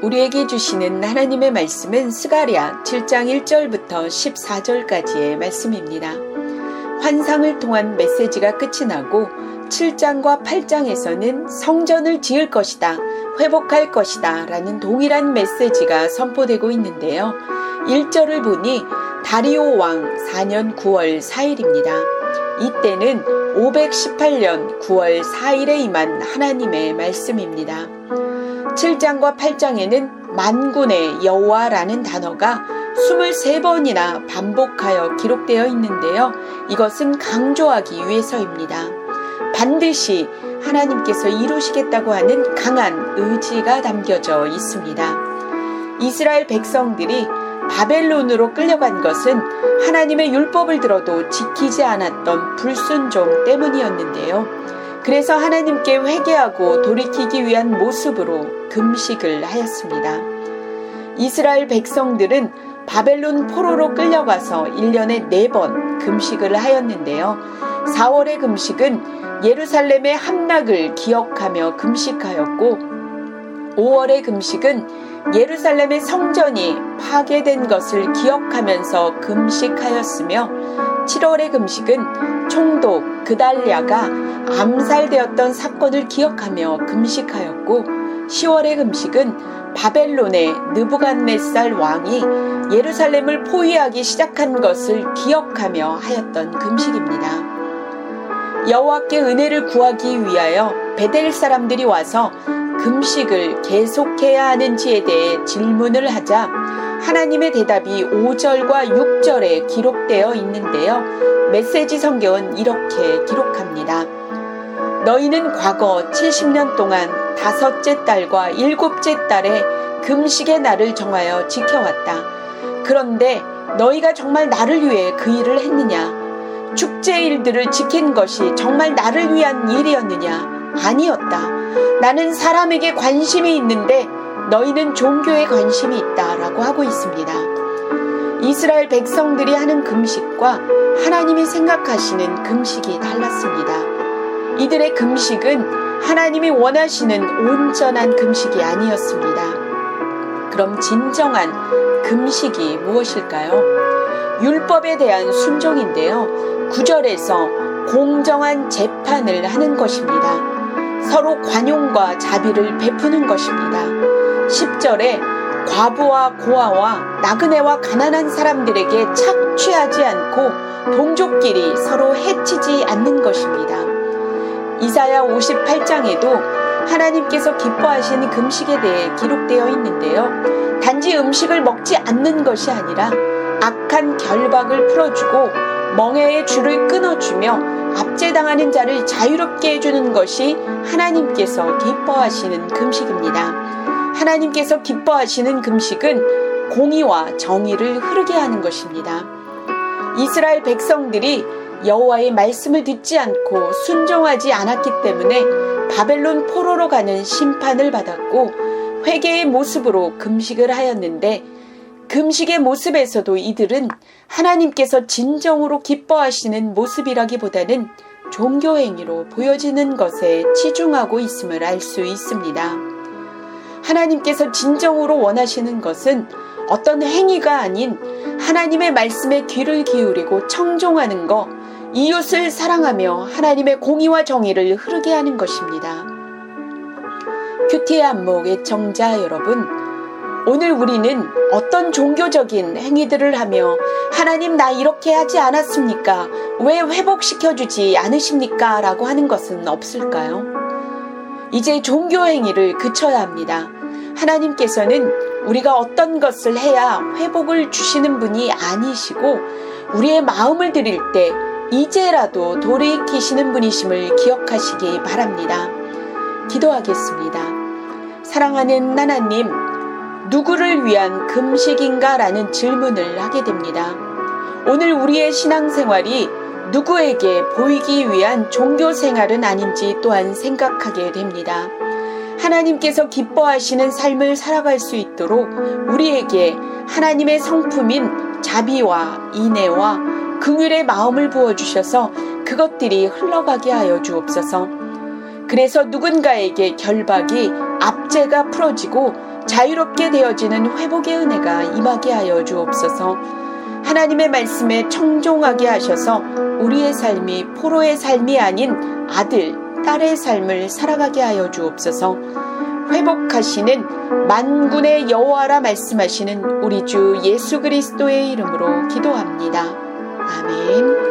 우리에게 주시는 하나님의 말씀은 스가랴 7장 1절부터 14절까지의 말씀입니다. 환상을 통한 메시지가 끝이 나고 7장과 8장에서는 성전을 지을 것이다, 회복할 것이다 라는 동일한 메시지가 선포되고 있는데요. 1절을 보니 다리오 왕 4년 9월 4일입니다. 이때는 518년 9월 4일에 임한 하나님의 말씀입니다. 7장과 8장에는 만군의 여호와라는 단어가 23번이나 반복하여 기록되어 있는데요. 이것은 강조하기 위해서입니다. 반드시 하나님께서 이루시겠다고 하는 강한 의지가 담겨져 있습니다. 이스라엘 백성들이 바벨론으로 끌려간 것은 하나님의 율법을 들어도 지키지 않았던 불순종 때문이었는데요. 그래서 하나님께 회개하고 돌이키기 위한 모습으로 금식을 하였습니다. 이스라엘 백성들은 바벨론 포로로 끌려가서 1년에 4번 금식을 하였는데요. 4월의 금식은 예루살렘의 함락을 기억하며 금식하였고, 5월의 금식은 예루살렘의 성전이 파괴된 것을 기억하면서 금식하였으며, 7월의 금식은 총독 그달랴가 암살되었던 사건을 기억하며 금식하였고, 10월의 금식은 바벨론의 느부갓네살 왕이 예루살렘을 포위하기 시작한 것을 기억하며 하였던 금식입니다. 여호와께 은혜를 구하기 위하여 베델 사람들이 와서 금식을 계속해야 하는지에 대해 질문을 하자 하나님의 대답이 5절과 6절에 기록되어 있는데요. 메시지 성경은 이렇게 기록합니다. 너희는 과거 70년 동안 5째 달과 7째 달에 금식의 날을 정하여 지켜왔다. 그런데 너희가 정말 나를 위해 그 일을 했느냐? 축제일들을 지킨 것이 정말 나를 위한 일이었느냐? 아니었다. 나는 사람에게 관심이 있는데 너희는 종교에 관심이 있다라고 하고 있습니다. 이스라엘 백성들이 하는 금식과 하나님이 생각하시는 금식이 달랐습니다. 이들의 금식은 하나님이 원하시는 온전한 금식이 아니었습니다. 그럼 진정한 금식이 무엇일까요? 율법에 대한 순종인데요. 9절에서 공정한 재판을 하는 것입니다. 서로 관용과 자비를 베푸는 것입니다. 10절에 과부와 고아와 나그네와 가난한 사람들에게 착취하지 않고 동족끼리 서로 해치지 않는 것입니다. 이사야 58장에도 하나님께서 기뻐하시는 금식에 대해 기록되어 있는데요. 단지 음식을 먹지 않는 것이 아니라 악한 결박을 풀어주고 멍에의 줄을 끊어주며 압제당하는 자를 자유롭게 해주는 것이 하나님께서 기뻐하시는 금식입니다. 하나님께서 기뻐하시는 금식은 공의와 정의를 흐르게 하는 것입니다. 이스라엘 백성들이 여호와의 말씀을 듣지 않고 순종하지 않았기 때문에 바벨론 포로로 가는 심판을 받았고, 회개의 모습으로 금식을 하였는데, 금식의 모습에서도 이들은 하나님께서 진정으로 기뻐하시는 모습이라기보다는 종교행위로 보여지는 것에 치중하고 있음을 알 수 있습니다. 하나님께서 진정으로 원하시는 것은 어떤 행위가 아닌 하나님의 말씀에 귀를 기울이고 청종하는 것, 이웃을 사랑하며 하나님의 공의와 정의를 흐르게 하는 것입니다. 큐티의 안목 애청자 여러분, 오늘 우리는 어떤 종교적인 행위들을 하며 하나님 나 이렇게 하지 않았습니까? 왜 회복시켜주지 않으십니까? 라고 하는 것은 없을까요? 이제 종교 행위를 그쳐야 합니다. 하나님께서는 우리가 어떤 것을 해야 회복을 주시는 분이 아니시고, 우리의 마음을 드릴 때 이제라도 돌이키시는 분이심을 기억하시기 바랍니다. 기도하겠습니다. 사랑하는 하나님, 누구를 위한 금식인가? 라는 질문을 하게 됩니다. 오늘 우리의 신앙생활이 누구에게 보이기 위한 종교생활은 아닌지 또한 생각하게 됩니다. 하나님께서 기뻐하시는 삶을 살아갈 수 있도록 우리에게 하나님의 성품인 자비와 인애와 긍휼의 마음을 부어주셔서 그것들이 흘러가게 하여 주옵소서. 그래서 누군가에게 결박이 압제가 풀어지고 자유롭게 되어지는 회복의 은혜가 임하게 하여 주옵소서. 하나님의 말씀에 청종하게 하셔서 우리의 삶이 포로의 삶이 아닌 아들, 딸의 삶을 살아가게 하여 주옵소서. 회복하시는 만군의 여호와라 말씀하시는 우리 주 예수 그리스도의 이름으로 기도합니다. 아멘.